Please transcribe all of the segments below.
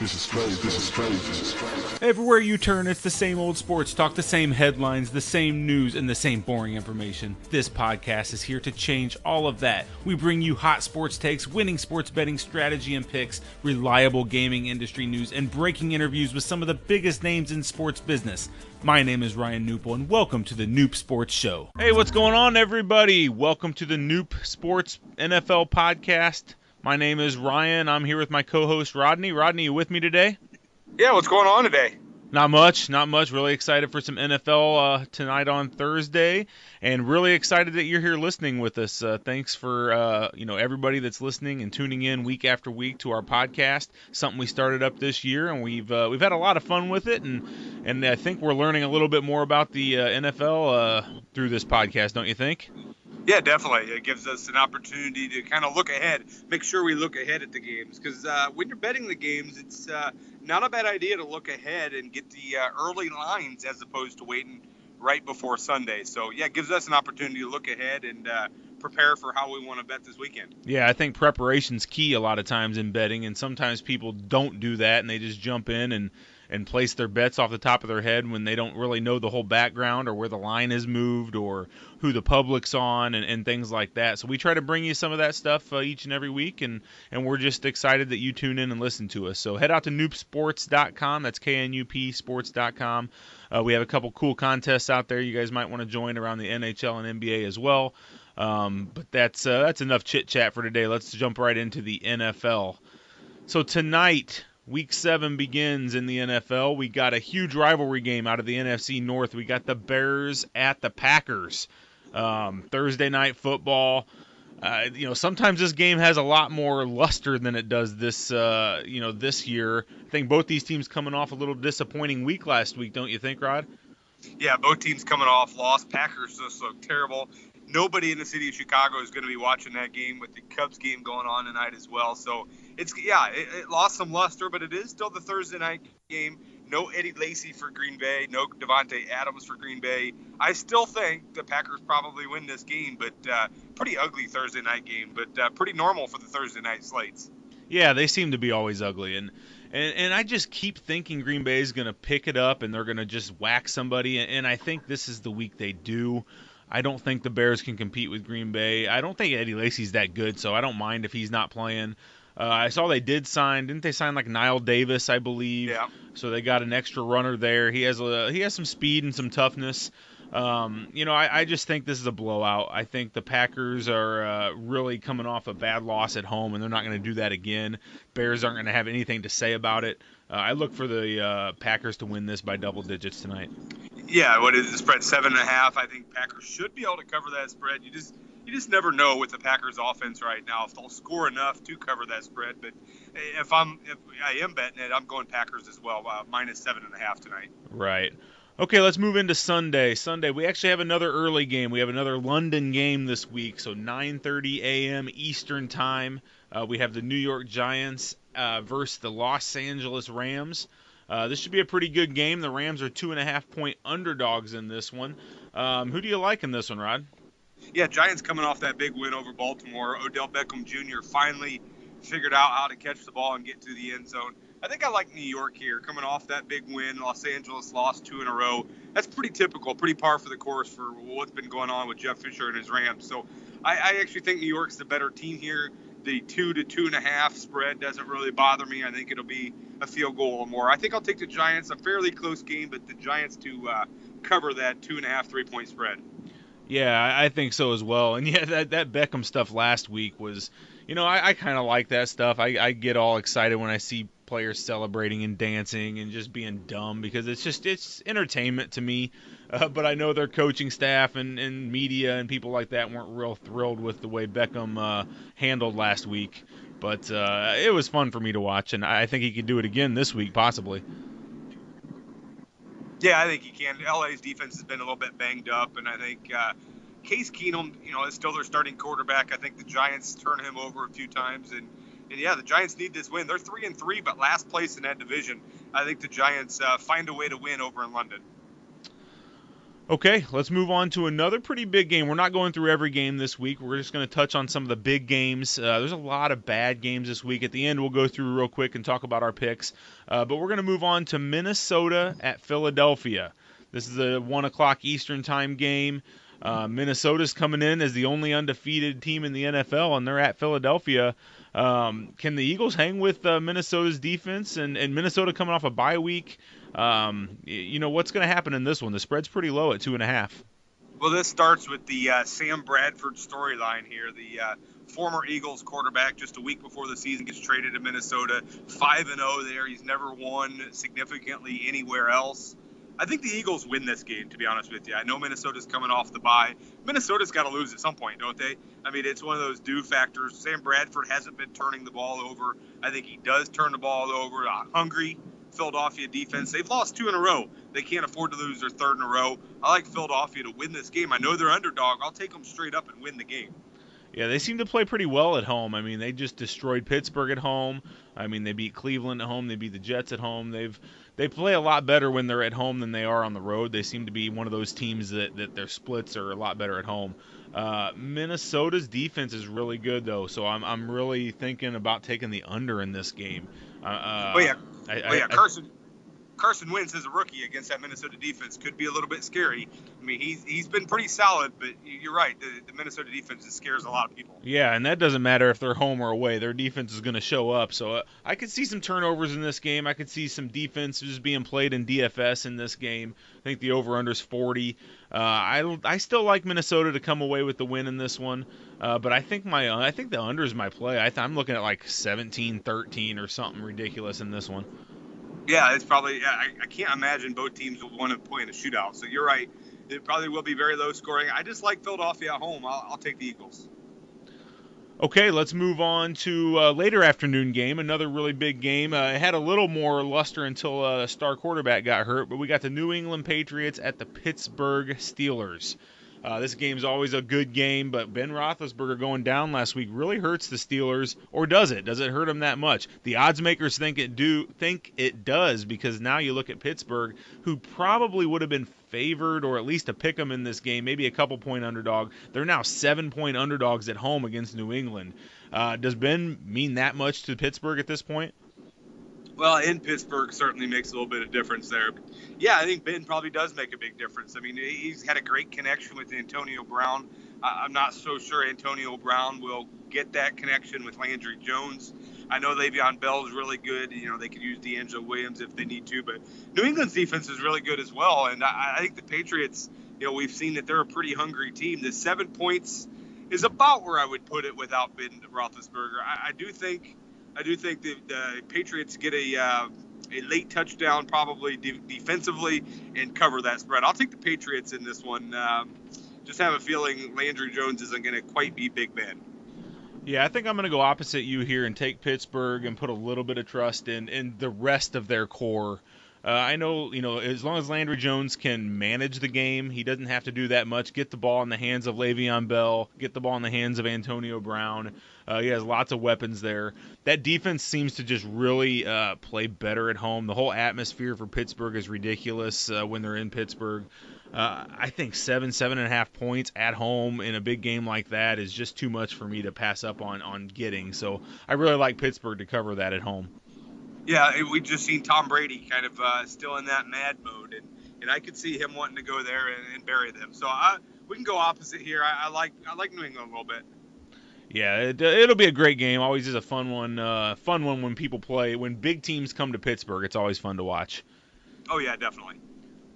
This is crazy. This is crazy. This is crazy. Everywhere you turn, it's the same old sports talk, the same headlines, the same news, and the same boring information. This podcast is here to change all of that. We bring you hot sports takes, winning sports betting strategy and picks, reliable gaming industry news, and breaking interviews with some of the biggest names in sports business. My name is Ryan Newpel, and welcome to the Noop Sports Show. Hey, what's going on, everybody? Welcome to the Noop Sports NFL podcast. My name is Ryan. I'm here with my co-host, Rodney. Rodney, you with me today? Yeah, what's going on today? Not much. Really excited for some NFL tonight on Thursday, and really excited that you're here listening with us. Thanks for everybody that's listening and tuning in week after week to our podcast. Something we started up this year, and we've had a lot of fun with it, and I think we're learning a little bit more about the NFL through this podcast. Don't you think? Yeah, definitely. It gives us an opportunity to kind of look ahead, make sure we look ahead at the games. Because when you're betting the games, it's not a bad idea to look ahead and get the early lines as opposed to waiting right before Sunday. So, yeah, it gives us an opportunity to look ahead and prepare for how we want to bet this weekend. Yeah, I think preparation's key a lot of times in betting, and sometimes people don't do that, and they just jump in and place their bets off the top of their head when they don't really know the whole background or where the line is moved or who the public's on and things like that. So we try to bring you some of that stuff each and every week, and we're just excited that you tune in and listen to us. So head out to noopsports.com. That's KNUP sports.com. We have a couple cool contests out there you guys might want to join around the NHL and NBA as well. But that's enough chit-chat for today. Let's jump right into the NFL. So tonight, Week 7 begins in the NFL. We got a huge rivalry game out of the NFC North. We got the Bears at the Packers. Thursday night football. Sometimes this game has a lot more luster than it does this year. I think both these teams coming off a little disappointing week last week, don't you think, Rod? Yeah, both teams coming off loss. Packers just look terrible. Nobody in the city of Chicago is going to be watching that game with the Cubs game going on tonight as well. So it lost some luster, but it is still the Thursday night game. No Eddie Lacy for Green Bay, no Devontae Adams for Green Bay. I still think the Packers probably win this game, but pretty ugly Thursday night game, but pretty normal for the Thursday night slates. Yeah, they seem to be always ugly, and I just keep thinking Green Bay is going to pick it up and they're going to just whack somebody, and I think this is the week they do. I don't think the Bears can compete with Green Bay. I don't think Eddie Lacy's that good, so I don't mind if he's not playing. I saw they didn't they sign like Niall Davis, I believe? Yeah. So they got an extra runner there. He has some speed and some toughness. I just think this is a blowout. I think the Packers are really coming off a bad loss at home, and they're not going to do that again. Bears aren't going to have anything to say about it. I look for the Packers to win this by double digits tonight. Yeah, what is the spread? 7.5. I think Packers should be able to cover that spread. You just never know with the Packers offense right now if they'll score enough to cover that spread. But if I am betting it, I'm going Packers as well. Minus 7.5 tonight. Right. Okay, let's move into Sunday. We actually have another early game. We have another London game this week, so 9:30 a.m. Eastern time. We have the New York Giants versus the Los Angeles Rams. This should be a pretty good game. The Rams are 2.5-point underdogs in this one. Who do you like in this one, Rod? Yeah, Giants coming off that big win over Baltimore. Odell Beckham Jr. finally figured out how to catch the ball and get to the end zone. I think I like New York here, coming off that big win. Los Angeles lost 2 in a row. That's pretty typical, pretty par for the course for what's been going on with Jeff Fisher and his Rams. So I actually think New York's the better team here. The 2 to 2.5 spread doesn't really bother me. I think it'll be a field goal or more. I think I'll take the Giants, a fairly close game, but the Giants to cover that 2.5 3-point spread. Yeah, I think so as well. And yeah, that Beckham stuff last week was, I kind of like that stuff. I get all excited when I see players celebrating and dancing and just being dumb because it's entertainment to me. But I know their coaching staff and media and people like that weren't real thrilled with the way Beckham handled last week. But it was fun for me to watch, and I think he could do it again this week, possibly. Yeah, I think he can. LA's defense has been a little bit banged up, and I think Case Keenum, is still their starting quarterback. I think the Giants turn him over a few times, and yeah, the Giants need this win. They're 3-3, but last place in that division. I think the Giants find a way to win over in London. Okay, let's move on to another pretty big game. We're not going through every game this week. We're just going to touch on some of the big games. There's a lot of bad games this week. At the end, we'll go through real quick and talk about our picks. But we're going to move on to Minnesota at Philadelphia. This is a 1 o'clock Eastern time game. Minnesota's coming in as the only undefeated team in the NFL, and they're at Philadelphia. Can the Eagles hang with Minnesota's defense? And Minnesota coming off a bye week. What's going to happen in this one? The spread's pretty low at 2.5. Well, this starts with the Sam Bradford storyline here. The former Eagles quarterback, just a week before the season, gets traded to Minnesota. 5-0 there. He's never won significantly anywhere else. I think the Eagles win this game, to be honest with you. I know Minnesota's coming off the bye. Minnesota's got to lose at some point, don't they? I mean, it's one of those do factors. Sam Bradford hasn't been turning the ball over. I think he does turn the ball over. Hungry Philadelphia defense. They've lost 2 in a row. They can't afford to lose their 3rd in a row. I like Philadelphia to win this game. I know they're underdog. I'll take them straight up and win the game. Yeah, they seem to play pretty well at home. I mean, they just destroyed Pittsburgh at home. I mean, they beat Cleveland at home. They beat the Jets at home. They play a lot better when they're at home than they are on the road. They seem to be one of those teams that their splits are a lot better at home. Minnesota's defense is really good, though, so I'm really thinking about taking the under in this game. Carson Wentz as a rookie against that Minnesota defense could be a little bit scary. I mean, he's been pretty solid, but you're right. The Minnesota defense scares a lot of people. Yeah, and that doesn't matter if they're home or away. Their defense is going to show up. So I could see some turnovers in this game. I could see some defenses being played in DFS in this game. I think the over-under is 40. I still like Minnesota to come away with the win in this one, but I think the under is my play. I'm looking at like 17-13 or something ridiculous in this one. Yeah, it's probably. I can't imagine both teams will want to play in a shootout. So you're right. It probably will be very low scoring. I just like Philadelphia at home. I'll take the Eagles. Okay, let's move on to a later afternoon game, another really big game. It had a little more luster until a star quarterback got hurt, but we got the New England Patriots at the Pittsburgh Steelers. This game's always a good game, but Ben Roethlisberger going down last week really hurts the Steelers, or does it? Does it hurt them that much? The odds makers think it does, because now you look at Pittsburgh, who probably would have been favored or at least a pick 'em in this game, maybe a couple point underdog. They're now 7-point underdogs at home against New England. Does Ben mean that much to Pittsburgh at this point? Well, in Pittsburgh certainly makes a little bit of difference there. But yeah, I think Ben probably does make a big difference. I mean, he's had a great connection with Antonio Brown. I'm not so sure Antonio Brown will get that connection with Landry Jones. I know Le'Veon Bell is really good. You know, they could use D'Angelo Williams if they need to. But New England's defense is really good as well. And I think the Patriots, we've seen that they're a pretty hungry team. The 7 points is about where I would put it without Ben Roethlisberger. I do think the Patriots get a late touchdown probably defensively and cover that spread. I'll take the Patriots in this one. Just have a feeling Landry Jones isn't going to quite be Big Ben. Yeah, I think I'm going to go opposite you here and take Pittsburgh and put a little bit of trust in the rest of their core. I know, as long as Landry Jones can manage the game, he doesn't have to do that much. Get the ball in the hands of Le'Veon Bell, get the ball in the hands of Antonio Brown. He has lots of weapons there. That defense seems to just really play better at home. The whole atmosphere for Pittsburgh is ridiculous when they're in Pittsburgh. I think 7.5 points at home in a big game like that is just too much for me to pass up on getting. So I really like Pittsburgh to cover that at home. Yeah, we just seen Tom Brady kind of still in that mad mode, and I could see him wanting to go there and bury them. So we can go opposite here. I like New England a little bit. Yeah, it'll be a great game. Always is a fun one. Fun one when people play. When big teams come to Pittsburgh, it's always fun to watch. Oh yeah, definitely.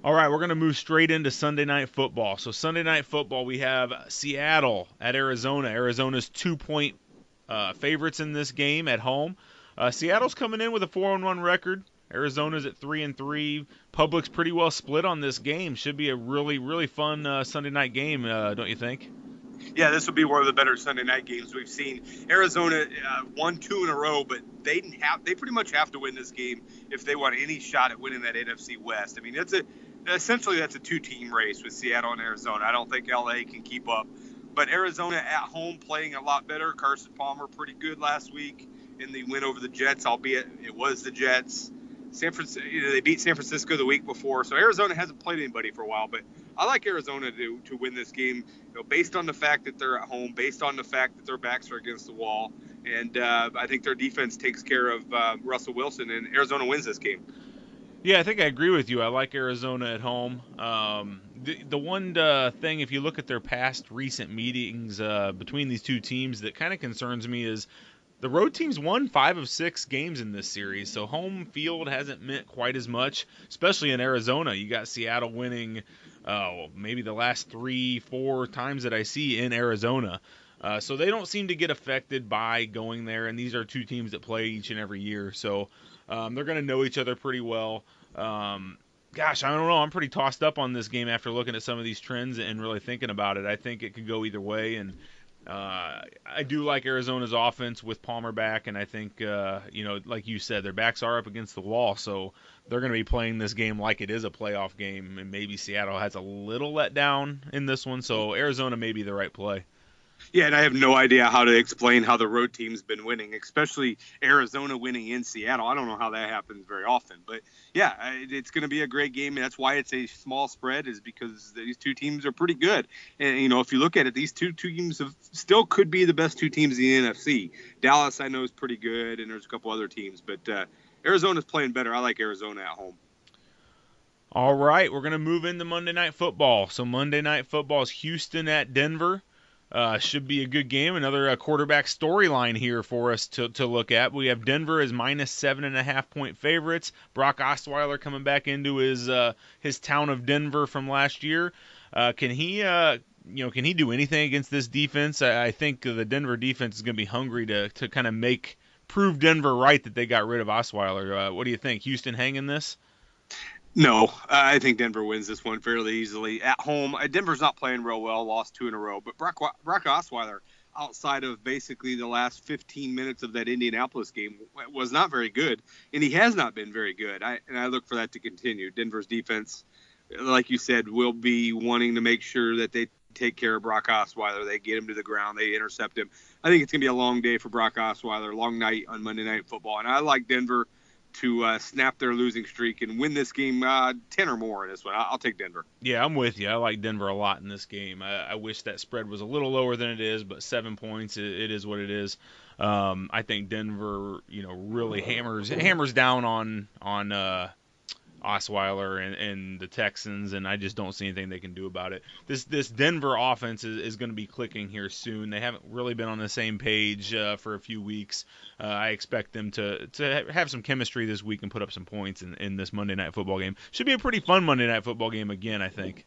All right, we're going to move straight into Sunday Night Football. So Sunday Night Football, we have Seattle at Arizona. Arizona's 2-point favorites in this game at home. Seattle's coming in with a 4-1 record. Arizona's at 3-3. Public's pretty well split on this game. Should be a really, really fun Sunday night game, don't you think? Yeah, this will be one of the better Sunday night games we've seen. Arizona won 2 in a row, but they pretty much have to win this game if they want any shot at winning that NFC West. I mean, essentially that's a 2-team race with Seattle and Arizona. I don't think LA can keep up. But Arizona at home playing a lot better. Carson Palmer pretty good last week in the win over the Jets, albeit it was the Jets. They beat San Francisco the week before, so Arizona hasn't played anybody for a while. But I like Arizona to win this game, based on the fact that they're at home, based on the fact that their backs are against the wall, and I think their defense takes care of Russell Wilson, and Arizona wins this game. Yeah, I think I agree with you. I like Arizona at home. The one thing, if you look at their past recent meetings between these two teams, that kind of concerns me is the road teams won 5 of 6 games in this series, so home field hasn't meant quite as much, especially in Arizona. You got Seattle winning maybe the last 3-4 times that I see in Arizona. So they don't seem to get affected by going there, and these are two teams that play each and every year, so they're going to know each other pretty well. Gosh, I don't know. I'm pretty tossed up on this game after looking at some of these trends and really thinking about it. I think it could go either way, and I do like Arizona's offense with Palmer back, and I think, like you said, their backs are up against the wall, so they're going to be playing this game like it is a playoff game, and maybe Seattle has a little letdown in this one, so Arizona may be the right play. Yeah, and I have no idea how to explain how the road team's been winning, especially Arizona winning in Seattle. I don't know how that happens very often. But, yeah, it's going to be a great game. And that's why it's a small spread, is because these two teams are pretty good. And, if you look at it, these two teams still could be the best two teams in the NFC. Dallas, I know, is pretty good, and there's a couple other teams. But Arizona's playing better. I like Arizona at home. All right, we're going to move into Monday Night Football. So Monday Night Football is Houston at Denver. Should be a good game. Another quarterback storyline here for us to look at. We have Denver as minus 7.5 point favorites. Brock Osweiler coming back into his town of Denver from last year. Can he do anything against this defense? I think the Denver defense is going to be hungry to kind of prove Denver right that they got rid of Osweiler. What do you think? Houston hanging this? No, I think Denver wins this one fairly easily. At home, Denver's not playing real well, lost 2 in a row. But Brock Osweiler, outside of basically the last 15 minutes of that Indianapolis game, was not very good. And he has not been very good. I look for that to continue. Denver's defense, like you said, will be wanting to make sure that they take care of Brock Osweiler. They get him to the ground. They intercept him. I think it's going to be a long day for Brock Osweiler, long night on Monday Night Football. And I like Denver to snap their losing streak and win this game 10 or more in this one. I'll take Denver. Yeah, I'm with you. I like Denver a lot in this game. I wish that spread was a little lower than it is, but 7 points, it is what it is. I think Denver, really hammers down on Osweiler and the Texans, and I just don't see anything they can do about it. This Denver offense is going to be clicking here soon. They haven't really been on the same page for a few weeks. I expect them to have some chemistry this week and put up some points in this Monday Night Football game. Should be a pretty fun Monday Night Football game again, I think.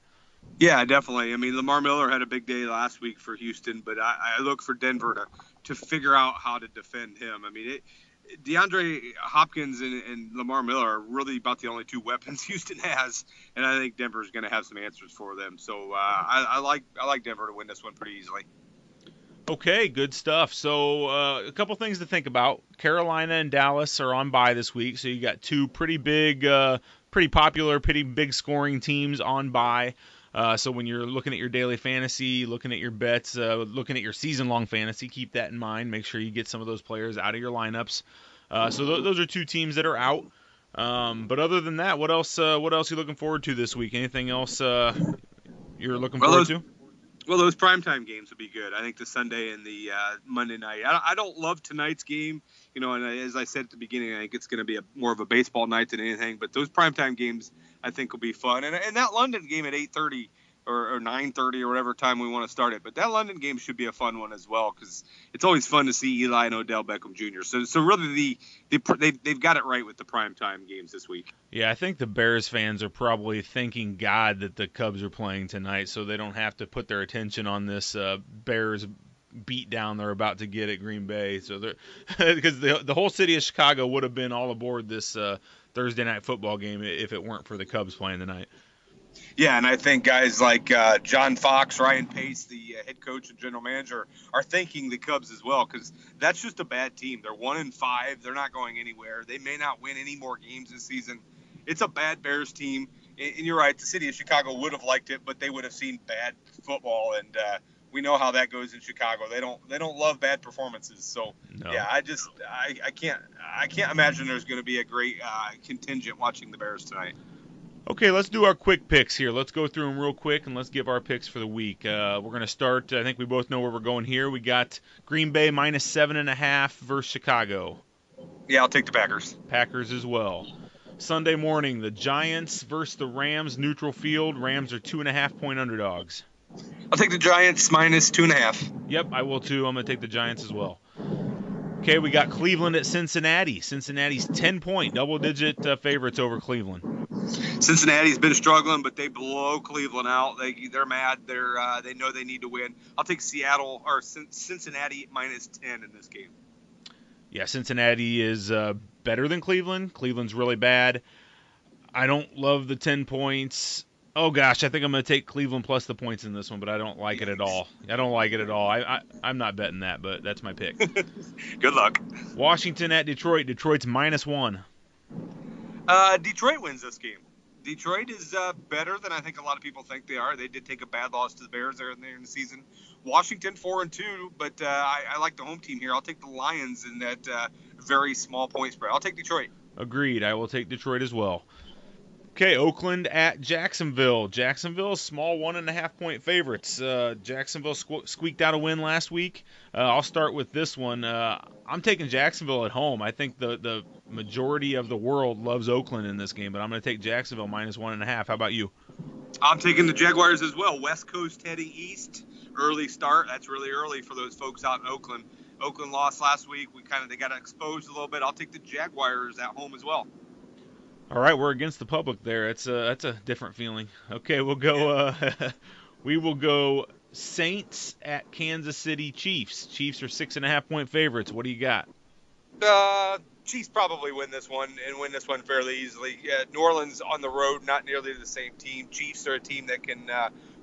Yeah, definitely. I mean, Lamar Miller had a big day last week for Houston, but I look for Denver to figure out how to defend him. I mean, DeAndre Hopkins and Lamar Miller are really about the only two weapons Houston has, and I think Denver's going to have some answers for them. So I like Denver to win this one pretty easily. Okay, good stuff. So a couple things to think about. Carolina and Dallas are on bye this week, so you got two pretty big, pretty popular, pretty big scoring teams on bye. So when you're looking at your daily fantasy, looking at your bets, looking at your season-long fantasy, keep that in mind. Make sure you get some of those players out of your lineups. So those are two teams that are out. But other than that, what else are you looking forward to this week? Anything else you're looking forward to? Well, those primetime games would be good. I think the Sunday and the Monday night. I don't love tonight's game, and as I said at the beginning, I think it's going to be more of a baseball night than anything. But those primetime games, I think, will be fun. And that London game at 8:30 or 9:30 or whatever time we want to start it. But that London game should be a fun one as well, because it's always fun to see Eli and Odell Beckham Jr. So really they've got it right with the primetime games this week. Yeah, I think the Bears fans are probably thanking God that the Cubs are playing tonight, so they don't have to put their attention on this Bears beatdown they're about to get at Green Bay. So because the whole city of Chicago would have been all aboard this Thursday night football game if it weren't for the Cubs playing tonight. Yeah, and I think guys like John Fox, Ryan Pace, the head coach and general manager, are thanking the Cubs as well, because that's just a bad team. They're 1-5. They're not going anywhere. They may not win any more games this season. It's a bad Bears team, and you're right. The city of Chicago would have liked it, but they would have seen bad football, and we know how that goes in Chicago. They don't love bad performances. So no. Yeah, I can't imagine there's going to be a great contingent watching the Bears tonight. Okay, let's do our quick picks here. Let's go through them real quick, and let's give our picks for the week. We're going to start, I think we both know where we're going here. We got Green Bay minus 7.5 versus Chicago. Yeah, I'll take the Packers. Packers as well. Sunday morning, the Giants versus the Rams, neutral field. Rams are 2.5-point underdogs. I'll take the Giants minus 2.5. Yep, I will too. I'm going to take the Giants as well. Okay, we got Cleveland at Cincinnati. Cincinnati's 10-point, double-digit favorites over Cleveland. Cincinnati's been struggling, but they blow Cleveland out. They're mad. They know they need to win. I'll take Cincinnati minus 10 in this game. Yeah, Cincinnati is better than Cleveland. Cleveland's really bad. I don't love the 10 points. Oh, gosh, I think I'm going to take Cleveland plus the points in this one, but I don't like it at all. I'm not betting that, but that's my pick. Good luck. Washington at Detroit. Detroit's -1. Detroit wins this game. Detroit is better than I think a lot of people think they are. They did take a bad loss to the Bears there in the season. Washington 4-2, but I like the home team here. I'll take the Lions in that very small point spread. I'll take Detroit. Agreed. I will take Detroit as well. Okay, Oakland at Jacksonville. Jacksonville, small 1.5-point favorites. Jacksonville squeaked out a win last week. I'll start with this one. I'm taking Jacksonville at home. I think the majority of the world loves Oakland in this game, but I'm going to take Jacksonville -1.5. How about you? I'm taking the Jaguars as well. West Coast heading east. Early start. That's really early for those folks out in Oakland. Oakland lost last week. They got exposed a little bit. I'll take the Jaguars at home as well. All right, we're against the public there. That's a different feeling. Okay, we'll go. We will go Saints at Kansas City Chiefs. Chiefs are 6.5-point favorites. What do you got? Chiefs probably win this one and win this one fairly easily. New Orleans on the road, not nearly the same team. Chiefs are a team that can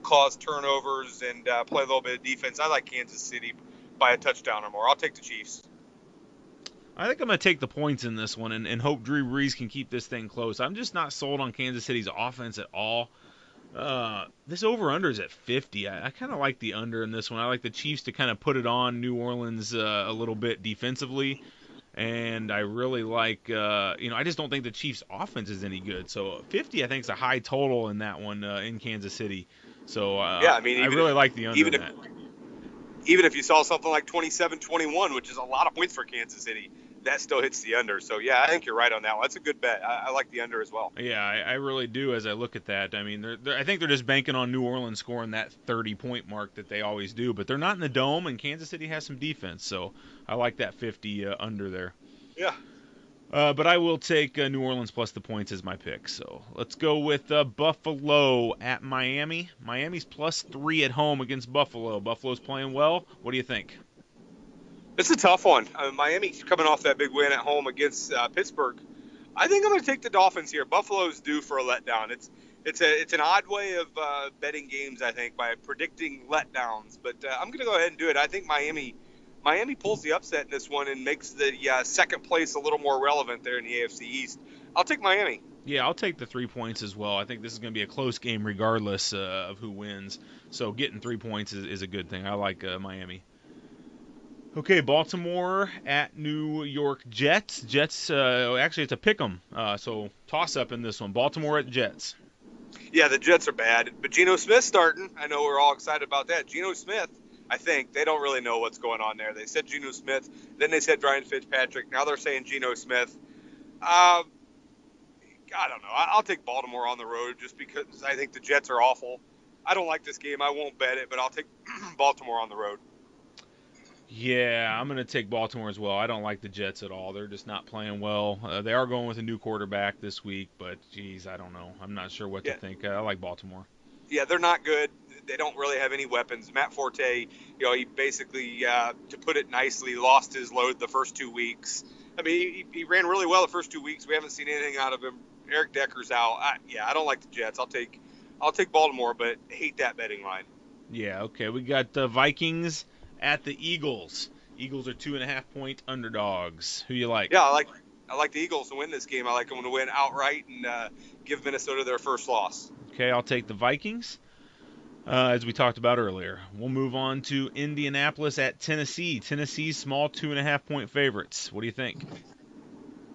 cause turnovers and play a little bit of defense. I like Kansas City by a touchdown or more. I'll take the Chiefs. I think I'm going to take the points in this one and hope Drew Brees can keep this thing close. I'm just not sold on Kansas City's offense at all. This over-under is at 50. I kind of like the under in this one. I like the Chiefs to kind of put it on New Orleans a little bit defensively. And I really like, I just don't think the Chiefs' offense is any good. So 50, I think, is a high total in that one in Kansas City. So I really like the under in that. Even if you saw something like 27-21, which is a lot of points for Kansas City, that still hits the under. So, yeah, I think you're right on that one. That's a good bet. I like the under as well. Yeah, I really do as I look at that. I mean, I think they're just banking on New Orleans scoring that 30-point mark that they always do. But they're not in the Dome, and Kansas City has some defense. So I like that 50 under there. Yeah. But I will take New Orleans plus the points as my pick. So let's go with Buffalo at Miami. Miami's +3 at home against Buffalo. Buffalo's playing well. What do you think? It's a tough one. Miami's coming off that big win at home against Pittsburgh. I think I'm going to take the Dolphins here. Buffalo's due for a letdown. It's an odd way of betting games, I think, by predicting letdowns. But I'm going to go ahead and do it. I think Miami pulls the upset in this one and makes the second place a little more relevant there in the AFC East. I'll take Miami. Yeah, I'll take the 3 points as well. I think this is going to be a close game regardless of who wins. So getting 3 points is a good thing. I like Miami. Okay, Baltimore at New York Jets. Jets, actually, it's a pick'em. So toss-up in this one. Baltimore at Jets. Yeah, the Jets are bad. But Geno Smith's starting. I know we're all excited about that. Geno Smith, I think, they don't really know what's going on there. They said Geno Smith. Then they said Ryan Fitzpatrick. Now they're saying Geno Smith. I don't know. I'll take Baltimore on the road just because I think the Jets are awful. I don't like this game. I won't bet it, but I'll take Baltimore on the road. Yeah, I'm going to take Baltimore as well. I don't like the Jets at all. They're just not playing well. They are going with a new quarterback this week, but, geez, I don't know. I'm not sure what to think. I like Baltimore. Yeah, they're not good. They don't really have any weapons. Matt Forte, he basically, to put it nicely, lost his load the first 2 weeks. I mean, he ran really well the first 2 weeks. We haven't seen anything out of him. Eric Decker's out. I don't like the Jets. I'll take Baltimore, but hate that betting line. Yeah, okay. We got the Vikings at the Eagles. Eagles are 2.5-point underdogs. Who you like? Yeah, I like the Eagles to win this game. I like them to win outright and give Minnesota their first loss. Okay, I'll take the Vikings. As we talked about earlier, we'll move on to Indianapolis at Tennessee. Tennessee's small 2.5-point favorites. What do you think?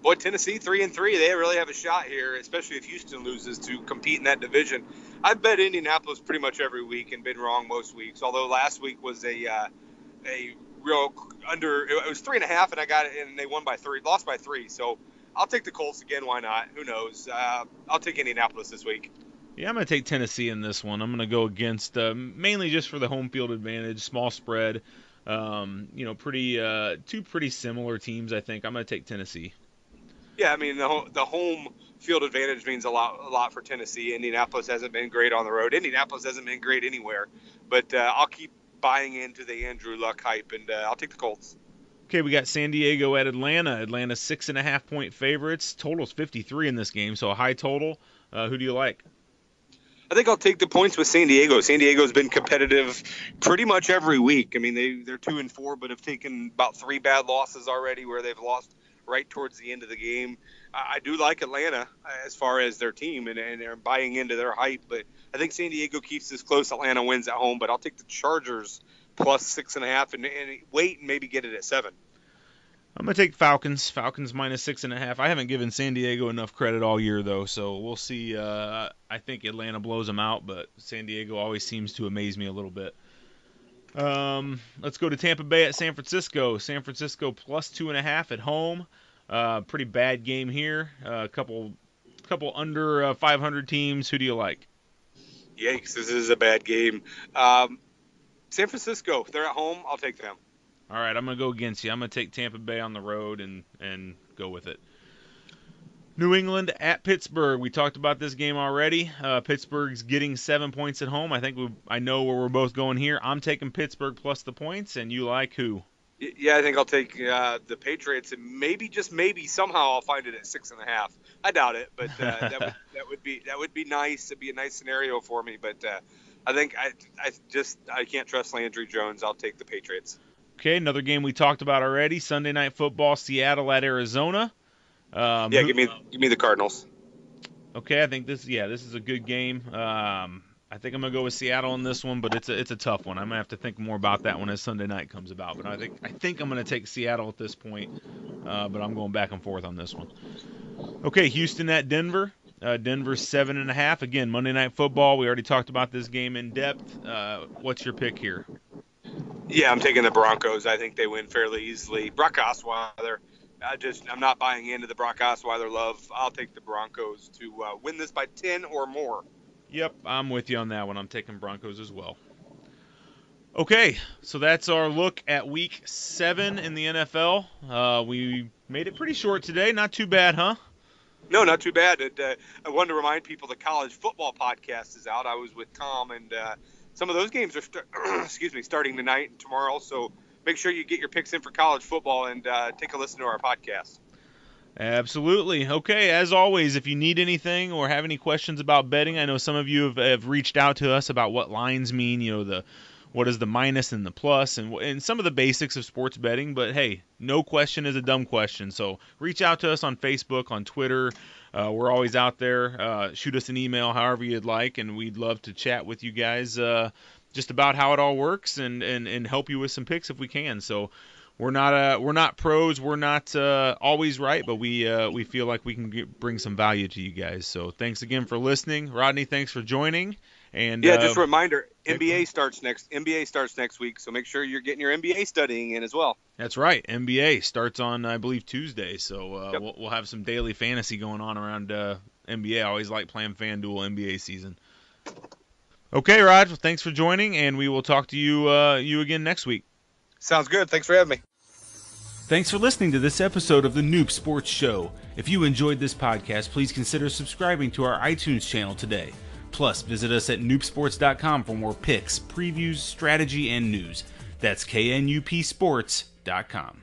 Boy, Tennessee 3-3. They really have a shot here, especially if Houston loses, to compete in that division. I've bet Indianapolis pretty much every week and been wrong most weeks. Although last week was a real under. It was 3.5, and I got it, and they won by 3, lost by 3. So I'll take the Colts again. Why not? Who knows? I'll take Indianapolis this week. Yeah, I'm going to take Tennessee in this one. I'm going to go against mainly just for the home field advantage, small spread. Two pretty similar teams, I think. I'm going to take Tennessee. Yeah, I mean, the home field advantage means a lot for Tennessee. Indianapolis hasn't been great on the road. Indianapolis hasn't been great anywhere. But I'll keep buying into the Andrew Luck hype, and I'll take the Colts. Okay, we got San Diego at Atlanta. Atlanta 6.5-point favorites. Total's 53 in this game, so a high total. Who do you like? I think I'll take the points with San Diego. San Diego's been competitive pretty much every week. I mean, they're 2-4, but have taken about 3 bad losses already where they've lost right towards the end of the game. I do like Atlanta as far as their team, and they're buying into their hype. But I think San Diego keeps this close. Atlanta wins at home, but I'll take the Chargers plus 6.5 and wait and maybe get it at 7. I'm going to take Falcons. Falcons minus 6.5. I haven't given San Diego enough credit all year, though, so we'll see. I think Atlanta blows them out, but San Diego always seems to amaze me a little bit. Let's go to Tampa Bay at San Francisco. San Francisco plus 2.5 at home. Pretty bad game here. A couple under 500 teams. Who do you like? Yikes, this is a bad game. San Francisco, they're at home. I'll take them. All right, I'm going to go against you. I'm going to take Tampa Bay on the road and go with it. New England at Pittsburgh. We talked about this game already. Pittsburgh's getting 7 points at home. I know where we're both going here. I'm taking Pittsburgh plus the points, and you like who? Yeah, I think I'll take the Patriots, and maybe, just maybe, somehow I'll find it at 6.5. I doubt it, but that would be nice. It'd be a nice scenario for me. But I think I can't trust Landry Jones. I'll take the Patriots. Okay, another game we talked about already. Sunday Night Football, Seattle at Arizona. Give me the Cardinals. Okay, I think this is a good game. I think I'm gonna go with Seattle in this one, but it's a tough one. I'm gonna have to think more about that one as Sunday night comes about. But I think I'm gonna take Seattle at this point, but I'm going back and forth on this one. Okay, Houston at Denver. Denver's 7.5. Again, Monday Night Football. We already talked about this game in depth. What's your pick here? Yeah, I'm taking the Broncos. I think they win fairly easily. Brock Osweiler. I'm not buying into the Brock Osweiler love. I'll take the Broncos to win this by 10 or more. Yep, I'm with you on that one. I'm taking Broncos as well. Okay, so that's our look at Week 7 in the NFL. We made it pretty short today. Not too bad, huh? No, not too bad. I wanted to remind people the college football podcast is out. I was with Tom, and some of those games are starting tonight and tomorrow. So make sure you get your picks in for college football and take a listen to our podcast. Absolutely. Okay, as always, if you need anything or have any questions about betting, I know some of you have reached out to us about what lines mean, what is the minus and the plus, and some of the basics of sports betting. But, hey, no question is a dumb question. So reach out to us on Facebook, on Twitter. We're always out there. Shoot us an email, however you'd like, and we'd love to chat with you guys just about how it all works and help you with some picks if we can. So we're not pros. We're not always right, but we feel like we can bring some value to you guys. So thanks again for listening. Rodney, thanks for joining. And just a reminder, NBA starts next week, so make sure you're getting your NBA studying in as well. That's right. NBA starts on, I believe, Tuesday, so Yep. we'll have some daily fantasy going on around NBA. I always like playing FanDuel NBA season. Okay, Rod, well, thanks for joining, and we will talk to you again next week. Sounds good. Thanks for having me. Thanks for listening to this episode of the Noob Sports Show. If you enjoyed this podcast, please consider subscribing to our iTunes channel today. Plus, visit us at noobsports.com for more picks, previews, strategy, and news. That's knupsports.com.